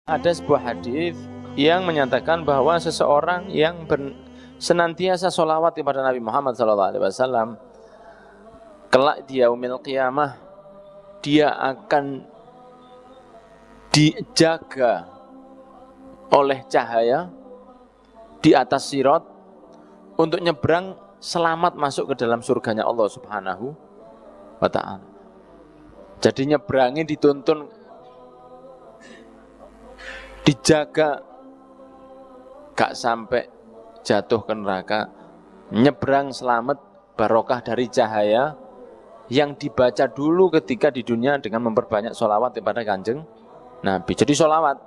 Ada sebuah hadis yang menyatakan bahwa seseorang yang senantiasa sholawat kepada Nabi Muhammad SAW, kelak di yaumil qiyamah dia akan dijaga oleh cahaya di atas sirat untuk nyebrang selamat masuk ke dalam surganya Allah Subhanahu wa ta'ala. Jadi nyebrangnya dituntun, dijaga gak sampai jatuh ke neraka, nyebrang selamat barokah dari cahaya yang dibaca dulu ketika di dunia dengan memperbanyak sholawat kepada Kanjeng Nabi. Jadi sholawat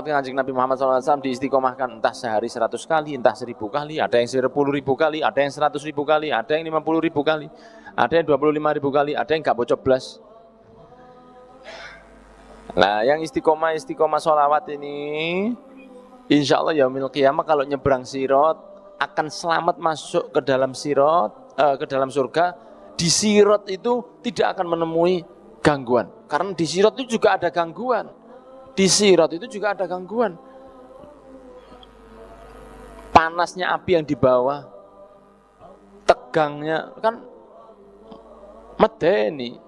ke Kanjeng Nabi Muhammad SAW diistiqomahkan entah sehari 100 kali, entah 1000 kali, ada yang 10.000 kali, ada yang 100.000 kali, ada yang 50.000 kali, ada yang 25.000 kali, ada yang gak bocoblas. Nah, yang istiqomah sholawat ini, insya Allah yaumil qiyamah kalau nyebrang sirat akan selamat masuk ke dalam sirat, ke dalam surga. Di sirat itu tidak akan menemui gangguan, karena di sirat itu juga ada gangguan. Di sirat itu juga ada gangguan. Panasnya api yang di bawah, tegangnya kan medeni.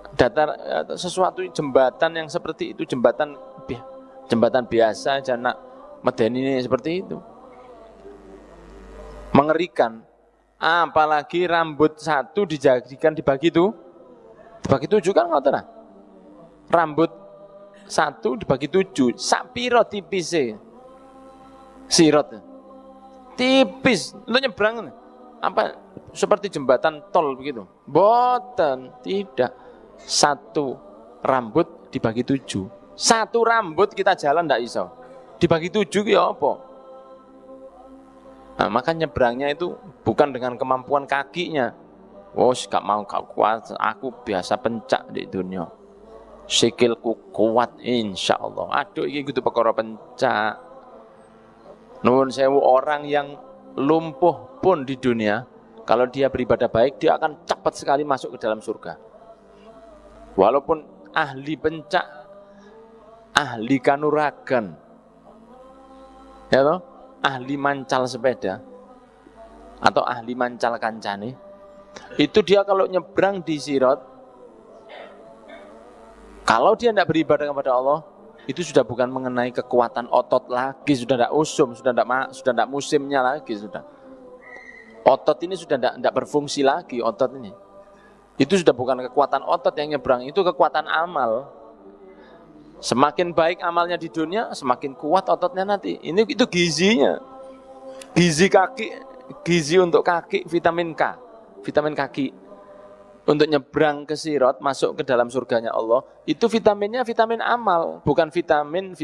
Datar sesuatu jembatan yang seperti itu, jembatan biasa aja nak medeni ini seperti itu, mengerikan. Apalagi rambut satu dijadikan dibagi 7 kan ngoten. Rambut satu dibagi 7, sak piro tipise sirat tipis untuk nyebrang apa seperti jembatan tol begitu? Boten, tidak. Satu rambut dibagi 7. Satu rambut kita jalan ndak iso. Dibagi 7 ya apa? Nah, maka nyebrangnya itu bukan dengan kemampuan kakinya. Gak kuat, aku biasa pencak di dunia. Sikilku kuat insyaallah. Aduh iki kudu perkara pencak. Nuwun sewu, orang yang lumpuh pun di dunia, kalau dia beribadah baik, dia akan cepat sekali masuk ke dalam surga. Walaupun ahli pencak, ahli kanuragan, ya toh, ahli mancal sepeda, atau ahli mancal kancane, itu dia kalau nyebrang di sirat, kalau dia tidak beribadah kepada Allah, itu sudah bukan mengenai kekuatan otot lagi, sudah tidak usum, sudah tidak musimnya lagi, sudah. Otot ini sudah tidak berfungsi lagi, otot ini. Itu sudah bukan kekuatan otot yang nyebrang, itu kekuatan amal. Semakin baik amalnya di dunia, semakin kuat ototnya nanti. Itu gizinya. Gizi kaki, gizi untuk kaki, vitamin K, vitamin kaki. Untuk nyebrang ke sirat, masuk ke dalam surganya Allah, itu vitaminnya vitamin amal, bukan vitamin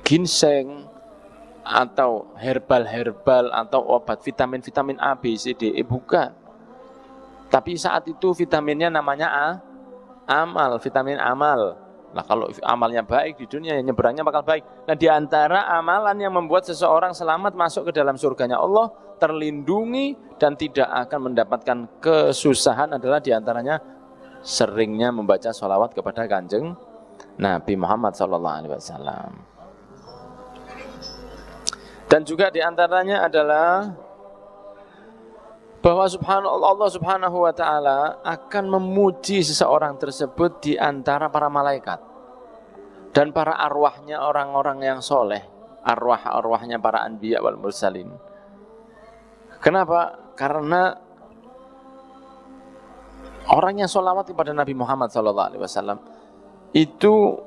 ginseng atau herbal atau obat vitamin A, B, C, D, E, bukan. Tapi saat itu vitaminnya namanya amal, vitamin amal. Nah, kalau amalnya baik di dunia, nyebrangnya bakal baik. Nah, di antara amalan yang membuat seseorang selamat masuk ke dalam surganya Allah, terlindungi dan tidak akan mendapatkan kesusahan adalah di antaranya seringnya membaca sholawat kepada Kanjeng Nabi Muhammad SAW. Dan juga di antaranya adalah bahwa Allah Subhanahu wa ta'ala akan memuji seseorang tersebut di antara para malaikat dan para arwahnya orang-orang yang soleh, arwahnya para anbiya wal mursalin. Kenapa? Karena orang yang sholawat kepada Nabi Muhammad SAW itu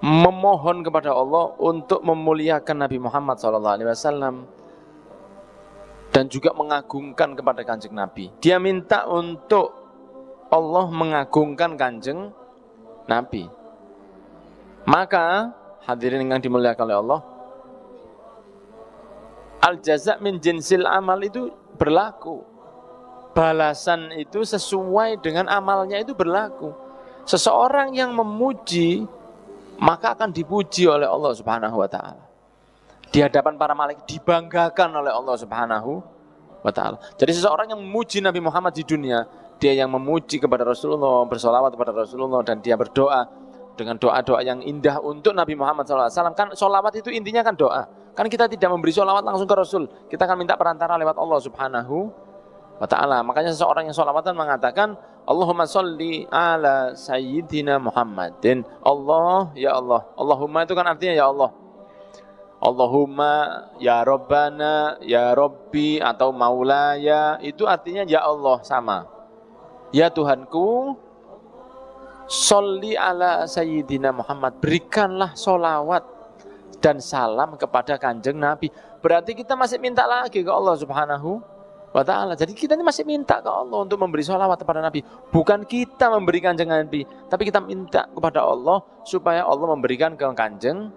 memohon kepada Allah untuk memuliakan Nabi Muhammad SAW dan juga mengagungkan kepada Kanjeng Nabi. Dia minta untuk Allah mengagungkan Kanjeng Nabi. Maka hadirin yang dimuliakan oleh Allah, al-jaza' min jinsil amal itu berlaku. Balasan itu sesuai dengan amalnya itu berlaku. Seseorang yang memuji, maka akan dipuji oleh Allah Subhanahu wa ta'ala. Di hadapan para malaikat dibanggakan oleh Allah Subhanahu wa ta'ala. Jadi seseorang yang memuji Nabi Muhammad di dunia, dia yang memuji kepada Rasulullah, bersolawat kepada Rasulullah, dan dia berdoa, dengan doa-doa yang indah untuk Nabi Muhammad SAW. Kan sholawat itu intinya kan doa. Kan kita tidak memberi sholawat langsung ke Rasul. Kita akan minta perantara lewat Allah Subhanahu wa ta'ala. Makanya seseorang yang sholawatan mengatakan, Allahumma sholli ala sayyidina Muhammadin. Allah, ya Allah. Allahumma itu kan artinya ya Allah. Allahumma, ya Rabbana, ya Rabbi, atau Maulaya. Itu artinya ya Allah, sama. Ya Tuhanku, sholli ala sayyidina Muhammad, berikanlah sholawat dan salam kepada kanjeng Nabi. Berarti kita masih minta lagi ke Allah Subhanahu wa ta'ala. Jadi kita ini masih minta ke Allah untuk memberi sholawat kepada Nabi. Bukan kita memberi kanjeng Nabi, tapi kita minta kepada Allah supaya Allah memberikan ke kanjeng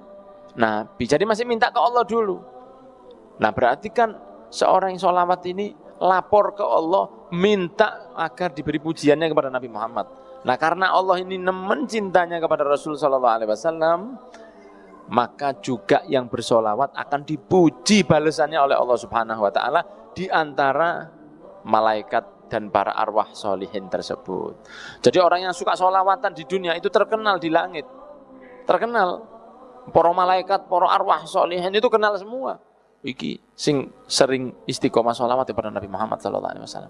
Nabi. Jadi masih minta ke Allah dulu. Nah berarti kan seorang yang sholawat ini lapor ke Allah, minta agar diberi pujiannya kepada Nabi Muhammad. Nah karena Allah ini nemen cintanya kepada Rasul SAW, maka juga yang bersolawat akan dipuji balasannya oleh Allah Subhanahu Wa Taala di antara malaikat dan para arwah solihin tersebut. Jadi orang yang suka solawatan di dunia itu terkenal di langit, terkenal. Para malaikat, para arwah solihin itu kenal semua. Iki sing sering istiqomah solawat kepada Nabi Muhammad SAW.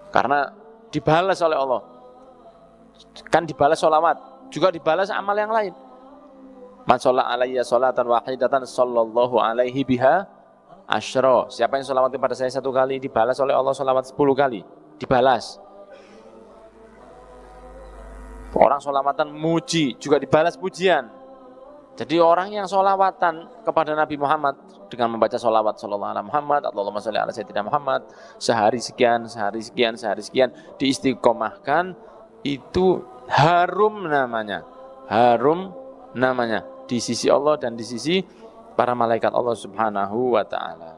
Karena dibalas oleh Allah. Kan dibalas sholawat, juga dibalas amal yang lain. Man sholla alayya sholatan wahidatan sallallahu alaihi biha asyra. Siapa yang sholawat kepada saya 1 kali, dibalas oleh Allah sholawat 10 kali. Dibalas. Orang sholawatan muji, juga dibalas pujian. Jadi orang yang sholawatan kepada Nabi Muhammad dengan membaca sholawat sallallahu alaihi Muhammad, Allahumma sholli ala sayyidina Muhammad, sehari sekian, diistiqomahkan, itu harum namanya di sisi Allah dan di sisi para malaikat Allah Subhanahu wa ta'ala.